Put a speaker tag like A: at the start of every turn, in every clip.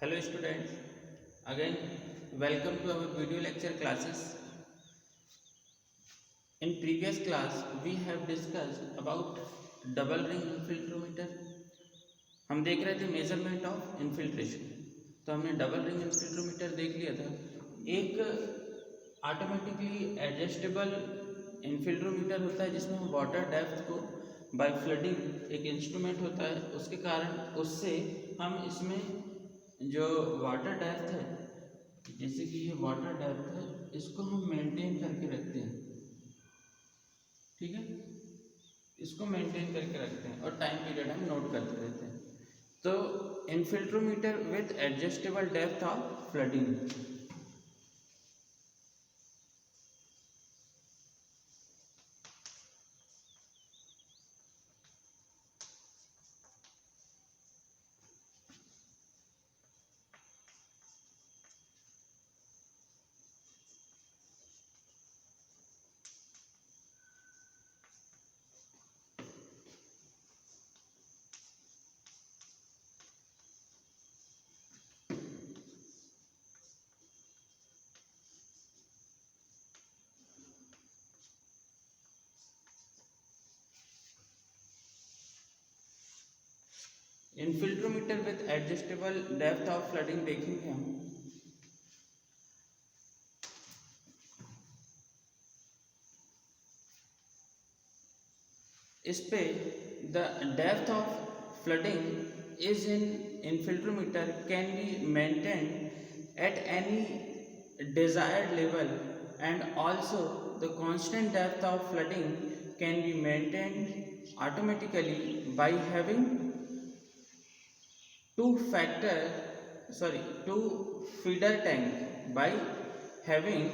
A: Hello students, again welcome to our video lecture classes. In previous class we have discussed about double ring infiltrometer. हम देख रहे थे measurement of infiltration, तो हमने double ring इन्फिल्ट्रोमीटर देख लिया था। एक ऑटोमेटिकली एडजस्टेबल इन्फिल्ट्रोमीटर होता है जिसमें हम वाटर डेप्थ को बाय फ्लडिंग एक इंस्ट्रूमेंट होता है, उसके कारण उससे हम इसमें जो वाटर डेप्थ है, जैसे कि ये वाटर डेप्थ है, इसको हम मेंटेन करके रखते हैं। ठीक है, इसको मेंटेन करके रखते हैं और टाइम पीरियड हम नोट करते रहते हैं। तो infiltrometer with adjustable depth of flooding. Infiltrometer with adjustable depth of flooding देखेंगे हम। इस पे the depth of flooding is in infiltrometer can be maintained at any desired level, and also the constant depth of flooding can be maintained automatically by having two feeder tank, by having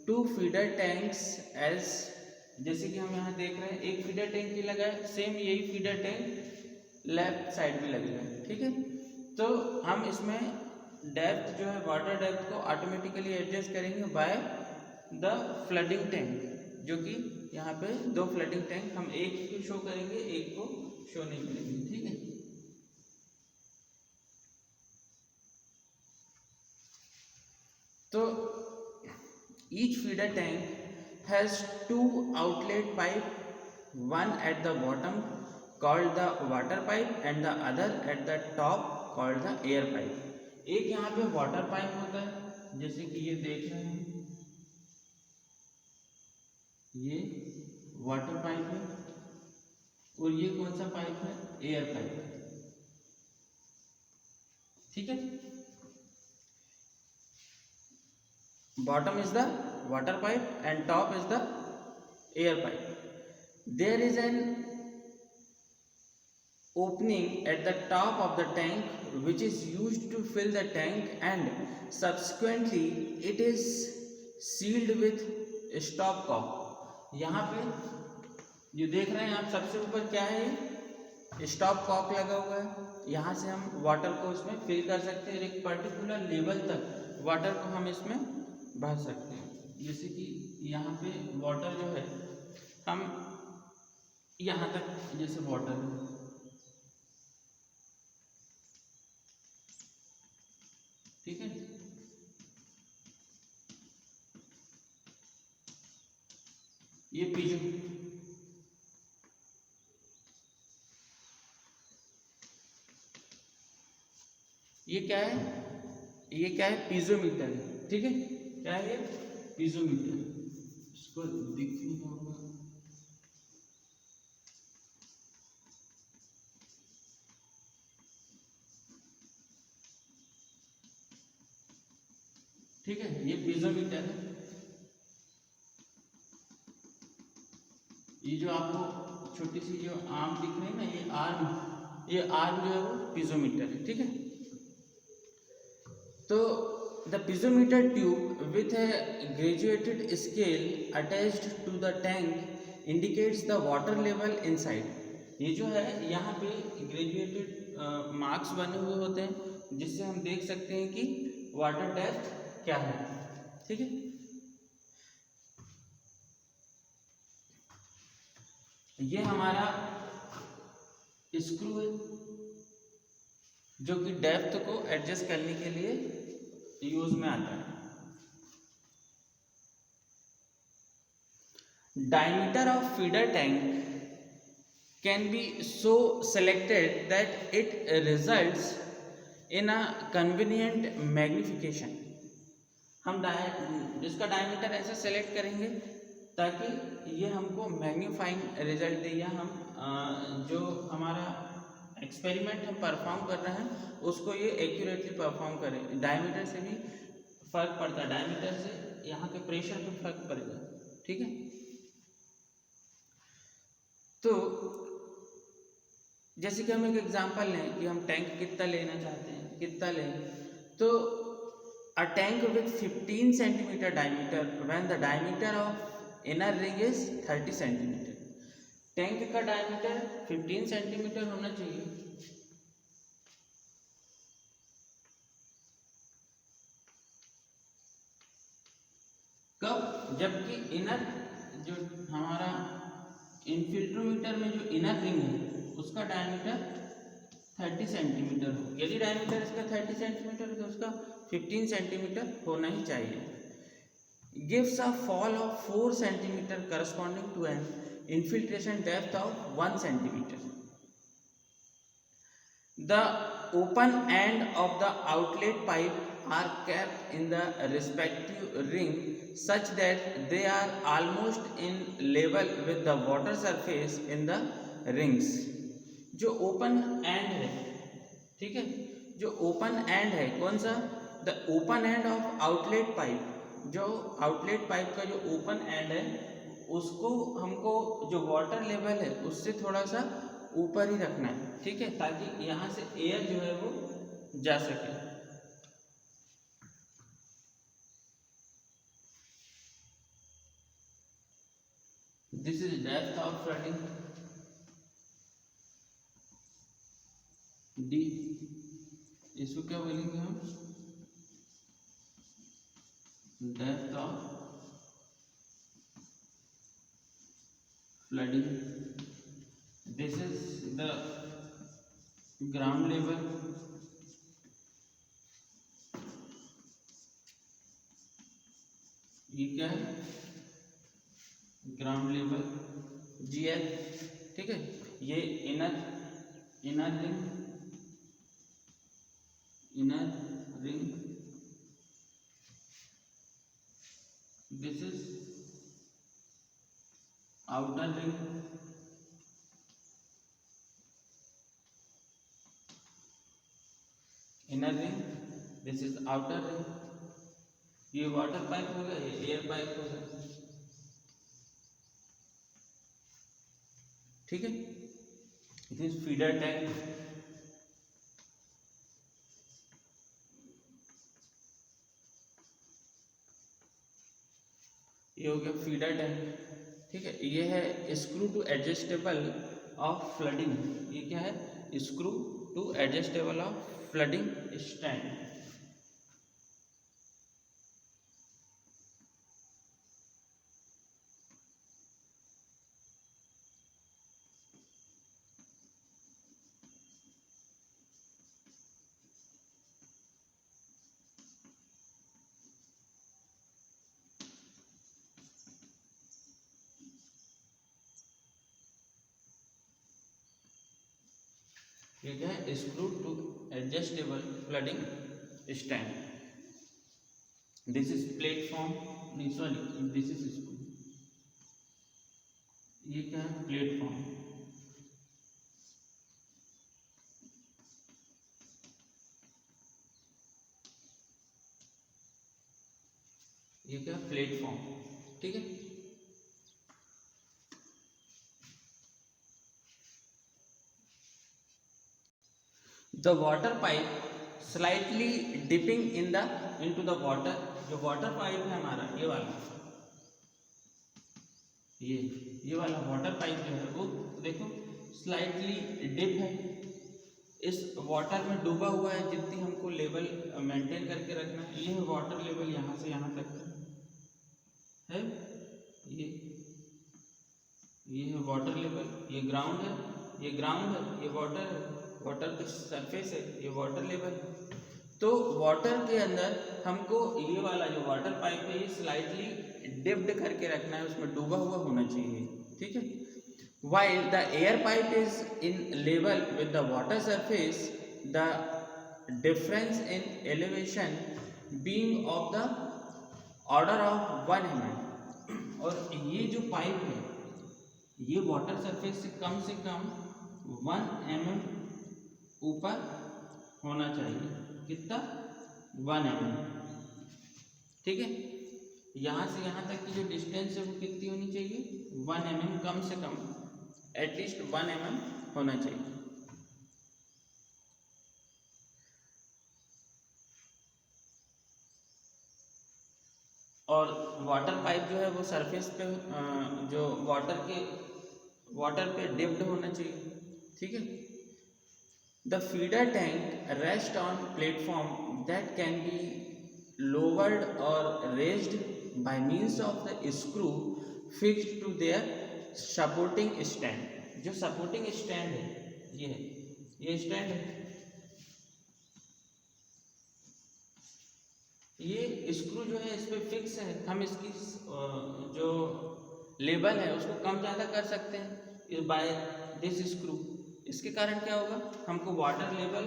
A: two feeder tanks as, जैसे कि हम यहाँ देख रहे हैं एक feeder tank ही लगा है, सेम यही फीडर टैंक लेफ्ट साइड में लगेगा। ठीक है, तो हम इसमें डेप्थ जो है वाटर डेप्थ को ऑटोमेटिकली एडजस्ट करेंगे बाय द फ्लडिंग टैंक, जो कि यहाँ पे दो फ्लडिंग टैंक हम एक को शो करेंगे, एक को शो नहीं करेंगे। ठीक है, तो each feeder tank has two outlet pipe, one at the bottom called the water pipe and the other at the top called the air pipe. एक यहाँ पे वाटर पाइप होता है, जैसे कि ये देख रहे हैं, ये वाटर पाइप है, और ये कौन सा पाइप है? एयर पाइप है। ठीक है, bottom is the water pipe and top is the air pipe. There is an opening at the top of the tank which is used to fill the tank, and subsequently it is sealed with stop cock. यहाँ पे जो देख रहे हैं आप, सबसे ऊपर क्या है? स्टॉप कॉक लगा हुआ है। यहाँ से हम वाटर को इसमें फिल कर सकते हैं, एक पर्टिकुलर लेवल तक वाटर को हम इसमें भर सकते हैं। जैसे कि यहाँ पे वाटर जो है, हम यहाँ तक जैसे वाटर है, ठीक है, ये पीजो, ये क्या है? ये क्या है? पीजोमीटर है। ठीक है, क्या है ये? पीजोमीटर। इसको दिख नहीं होगा, ठीक है, ये पीजोमीटर है। ये जो आपको छोटी सी जो आर्म दिख रही है ना, ये आर्म जो है वो पीजोमीटर है। ठीक है, तो the piezometer tube with a graduated scale attached to the tank indicates the water level inside. ये जो है यहाँ पे ग्रेजुएटेड मार्क्स बने हुए होते हैं, जिससे हम देख सकते हैं कि वाटर डेप्थ क्या है। ठीक है, ये हमारा स्क्रू है, जो कि डेप्थ को एडजस्ट करने के लिए यूज में आता है। Diameter of feeder tank can be so selected that it results in a convenient magnification. हम जिसका डायमीटर ऐसे सेलेक्ट करेंगे ताकि ये हमको मैग्नीफाइंग रिजल्ट दे, या हम जो हमारा एक्सपेरिमेंट हम परफॉर्म कर रहे हैं उसको ये एक्यूरेटली परफॉर्म करें। डायमीटर से भी फर्क पड़ता है, डायमीटर से यहाँ के प्रेशर पे फर्क पड़ेगा, ठीक है। तो जैसे कि हम एक एग्जांपल लें कि हम टैंक कितना लेना चाहते हैं, कितना लें, तो a tank with 15 centimeter diameter when the diameter of inner ring is 30 centimeter। Tank का डायमीटर 15 सेंटीमीटर होना चाहिए। कब? जबकि इनर जो हमारा इनफिल्ट्रोमीटर में जो इनर रिंग है उसका डायमीटर 30 सेंटीमीटर हो। यदि डायमीटर इसका 30 सेंटीमीटर है तो उसका 15 सेंटीमीटर होना ही चाहिए। Gives a fall of 4 centimetre corresponding to an infiltration depth of 1 centimetre. The open end of the outlet pipe are kept in the respective ring such that they are almost in level with the water surface in the rings। जो open and है, ठीक है, जो open and है कौन सा? The open end of outlet pipe. जो outlet pipe का जो ओपन एंड है उसको हमको जो वाटर लेवल है उससे थोड़ा सा ऊपर ही रखना है, ठीक है, ताकि यहाँ से एयर जो है वो जा सके। This is depth of flooding D. इसको क्या बोलेंगे हम? Depth of flooding. This is the ground level, ये क्या है? ग्राउंड लेवल GL, ठीक है। ये inner ring, inner ring, this is outer ring, inner ring, this is outer ring. ये वाटर पाइप होगा, ये एयर पाइप होगा, ठीक है। It is feeder tank. ये हो गया फीडर टैंक, ठीक है। ये है screw to adjustable of flooding. ये क्या है? Screw to adjustable of flooding stand. ये क्या है? Screw to adjustable flooding stand. This is platform, नहीं सॉरी, दिस इज स्क्रू। ये क्या है? प्लेटफॉर्म। ये क्या? प्लेटफॉर्म, ठीक है। The water pipe slightly dipping into the water. जो वाटर पाइप है हमारा ये वाला, ये वाला वाटर पाइप जो है वो देखो स्लाइटली डिप है, इस वाटर में डूबा हुआ है। जितनी हमको लेवल मेंटेन करके रखना है, ये है वाटर लेवल, यहाँ से यहाँ तक है। ये है वाटर लेवल, ये ग्राउंड है, ये ग्राउंड है, ये वाटर है, वाटर की सरफेस है, ये वाटर लेवल है। तो वाटर के अंदर हमको ये वाला जो वाटर पाइप है ये स्लाइटली डिप्ड करके रखना है, उसमें डूबा हुआ होना चाहिए, ठीक है। While the air pipe is in level with the water surface, the difference in elevation being of the order of 1 mm। और ये जो पाइप है ये वाटर सरफेस से कम 1 mm ऊपर होना चाहिए। कितना? 1 mm, ठीक है। यहाँ से यहाँ तक की जो डिस्टेंस है वो कितनी होनी चाहिए? 1 mm, कम से कम एटलीस्ट 1 mm होना चाहिए। और वाटर पाइप जो है वो सरफेस पे जो वाटर पे डिप्ड होना चाहिए, ठीक है। The feeder tank rest on platform that can be lowered और raised by means of the screw fixed to their supporting stand. जो सपोर्टिंग स्टैंड है ये स्टैंड है, ये स्क्रू जो है इस पे फिक्स है। हम इसकी जो लेवल है उसको कम ज़्यादा कर सकते हैं बाय दिस स्क्रू। इसके कारण क्या होगा, हमको वाटर लेवल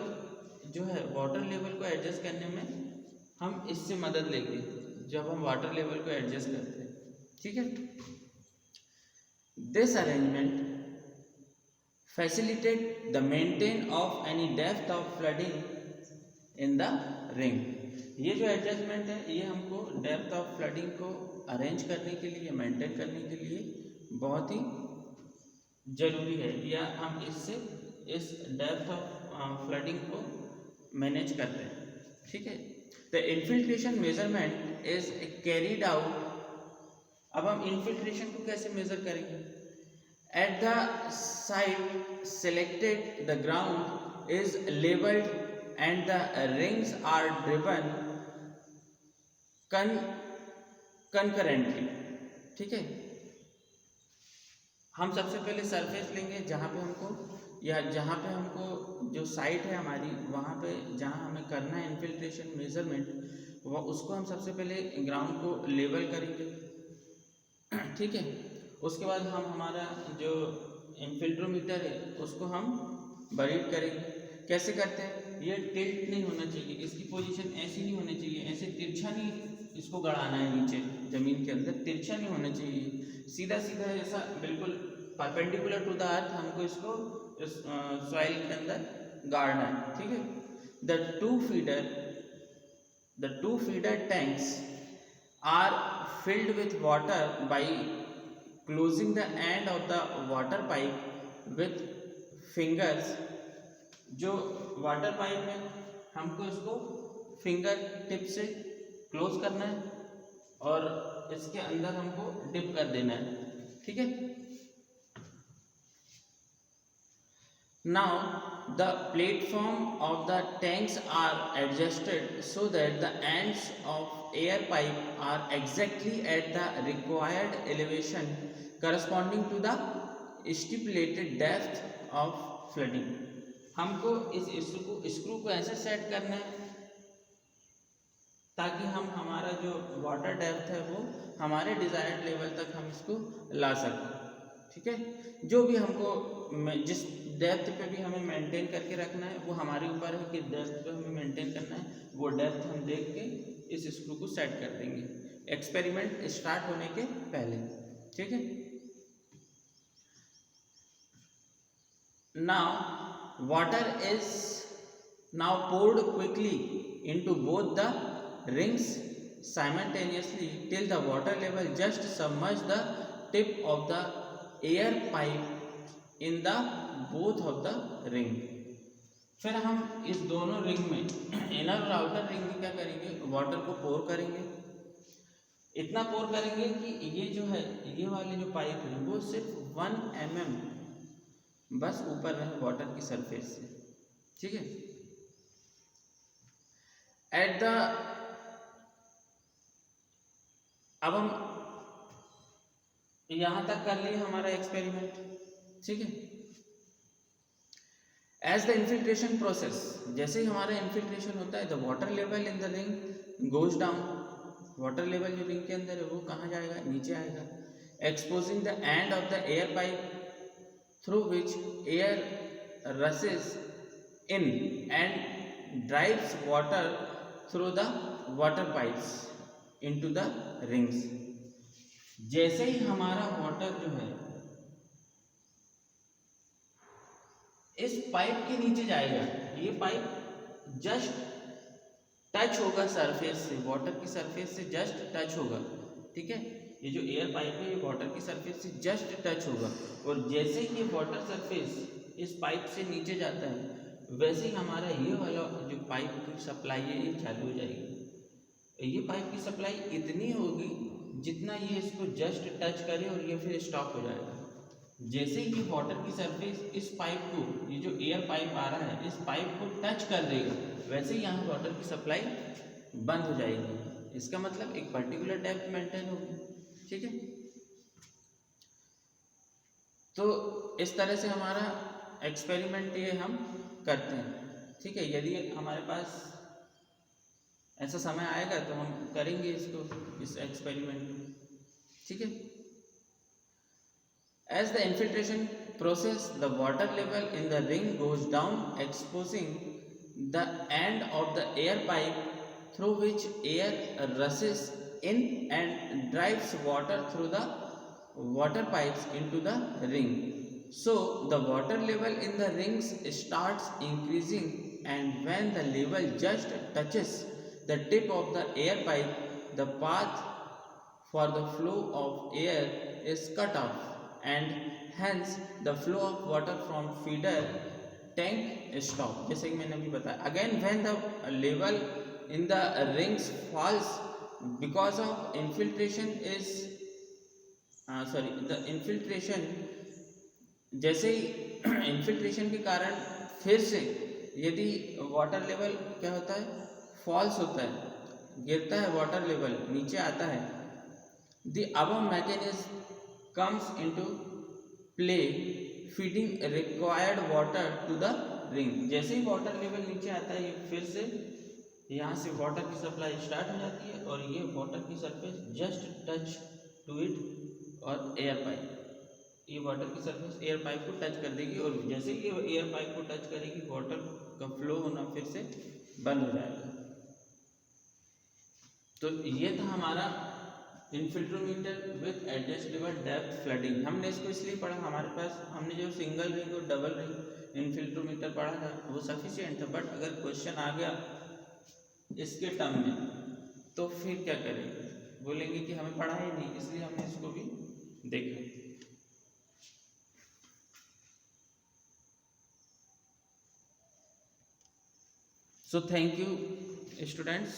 A: जो है वाटर लेवल को एडजस्ट करने में हम इससे मदद लेंगे जब हम वाटर लेवल को एडजस्ट करते हैं, ठीक है। This arrangement facilitate the maintain of any depth of flooding in the ring. ये जो एडजस्टमेंट है ये हमको डेप्थ ऑफ फ्लडिंग को अरेंज करने के लिए, मेंटेन करने के लिए बहुत ही ज़रूरी है, या हम इससे इस डेप्थ ऑफ फ्लडिंग को मैनेज करते हैं, ठीक है। The infiltration measurement is carried out. अब हम इन्फिल्ट्रेशन को कैसे मेजर करेंगे? At the site selected the ground is levelled and the rings are driven concurrently, ठीक है। हम सबसे पहले सरफेस लेंगे जहाँ पे हमको जो साइट है हमारी वहाँ पे जहाँ हमें करना है इन्फिल्ट्रेशन मेजरमेंट, वो उसको हम सबसे पहले ग्राउंड को लेवल करेंगे, ठीक है। उसके बाद हम हमारा जो इन्फिल्ट्रोमीटर है उसको हम बरीड करेंगे। कैसे करते हैं? ये टिल्ट नहीं होना चाहिए, इसकी पोजीशन ऐसी नहीं होनी चाहिए, ऐसे तिरछा नहीं इसको गड़ाना है नीचे जमीन के अंदर, तिरछा नहीं होना चाहिए, सीधा सीधा ऐसा बिल्कुल परपेंडिकुलर टू द अर्थ हमको इसको सॉइल के अंदर गाड़ना है, ठीक है। The two feeder tanks are filled with water by closing the end of the water pipe with fingers। जो वाटर पाइप है हमको इसको फिंगर टिप से क्लोज करना है और इसके अंदर हमको डिप कर देना है, ठीक है। Now the platform of the tanks are adjusted so that the ends of air pipe are exactly at the required elevation corresponding to the stipulated depth of flooding। हमको इस स्क्रू को ऐसे सेट करना है ताकि हम हमारा जो वाटर डेप्थ है वो हमारे डिजायर्ड लेवल तक हम इसको ला सकें, ठीक है। जो भी हमको जिस डेप्थ पे भी हमें मेंटेन करके रखना है वो हमारे ऊपर है कि डेप्थ पे हमें मेंटेन करना है, वो डेप्थ हम देख के इस स्क्रू को सेट कर देंगे एक्सपेरिमेंट स्टार्ट होने के पहले, ठीक है। Now water is now poured quickly into both the rings simultaneously till the water level just submerge the tip of the air pipe in the both of the ring। फिर हम इस दोनों ring में इनर और outer ring में क्या करेंगे, water को पोर करेंगे। इतना पोर करेंगे कि ये जो है ये वाले जो पाइप है वो सिर्फ 1 mm बस ऊपर रहे वाटर की सरफेस से, ठीक है। एट द अब हम यहां तक कर लिए हमारा एक्सपेरिमेंट, ठीक है। एज द इन्फिल्ट्रेशन प्रोसेस, जैसे ही हमारा इन्फिल्ट्रेशन होता है, the water level in the ring goes down, water level जो रिंग के अंदर है वो कहाँ जाएगा, नीचे आएगा, exposing the end of the air pipe through which air रसेस in and drives water through the water pipes into the rings. जैसे ही हमारा वाटर जो है इस पाइप के नीचे जाएगा, ये पाइप जस्ट टच होगा सरफेस से, वाटर की सरफेस से जस्ट टच होगा, ठीक है। ये जो एयर पाइप है ये वाटर की सरफेस से जस्ट टच होगा, और जैसे ही ये वाटर सरफेस इस पाइप से नीचे जाता है वैसे ही हमारा ये वाला जो पाइप की सप्लाई है ये चालू हो जाएगी। ये पाइप की सप्लाई इतनी होगी जितना ये इसको जस्ट टच करे और ये फिर स्टॉप हो जाएगा। जैसे ही वाटर की सरफेस इस पाइप को, ये जो एयर पाइप आ रहा है इस पाइप को टच कर देगा, वैसे ही यहाँ वाटर की सप्लाई बंद हो जाएगी। इसका मतलब एक पर्टिकुलर डेप्थ मेंटेन होगी, ठीक है। तो इस तरह से हमारा एक्सपेरिमेंट ये हम करते हैं, ठीक है। यदि हमारे पास ऐसा समय आएगा तो हम करेंगे इसको, इस एक्सपेरिमेंट, ठीक है। As the infiltration process, the water level in the ring goes down, exposing the end of the air pipe through which air rushes in and drives water through the water pipes into the ring. So the water level in the rings starts increasing, and when the level just touches the tip of the air pipe, the path for the flow of air is cut off, and hence the flow of water from feeder tank stop, जैसे कि मैंने अभी बताया। Again when the level in the rings falls because of infiltration is the infiltration, जैसे ही infiltration के कारण फिर से यदि वाटर लेवल क्या होता है, फॉल्स होता है, गिरता है, वाटर लेवल नीचे आता है, the above mechanism comes into play, feeding required water to the ring। जैसे ही वाटर लेवल नीचे आता है ये फिर से यहाँ से वाटर की सप्लाई स्टार्ट हो जाती है, और ये वाटर की surface just touch to it, और एयर पाइप, ये वाटर की सरफेस एयर पाइप को टच कर देगी, और जैसे ही ये एयर पाइप को टच करेगी वाटर का फ्लो होना फिर से बंद हो जाएगा। तो ये था हमारा इनफिल्ट्रोमीटर विथ एडजस्टेबल डेप्थ फ्लडिंग। हमने इसको इसलिए पढ़ा, हमारे पास हमने जो सिंगल रिंग और डबल रिंग इनफिल्ट्रोमीटर पढ़ा था वो सफिशिएंट था, बट अगर क्वेश्चन आ गया इसके टर्म में तो फिर क्या करेंगे, बोलेंगे कि हमें पढ़ा ही नहीं, इसलिए हमने इसको भी देखा। So thank you students.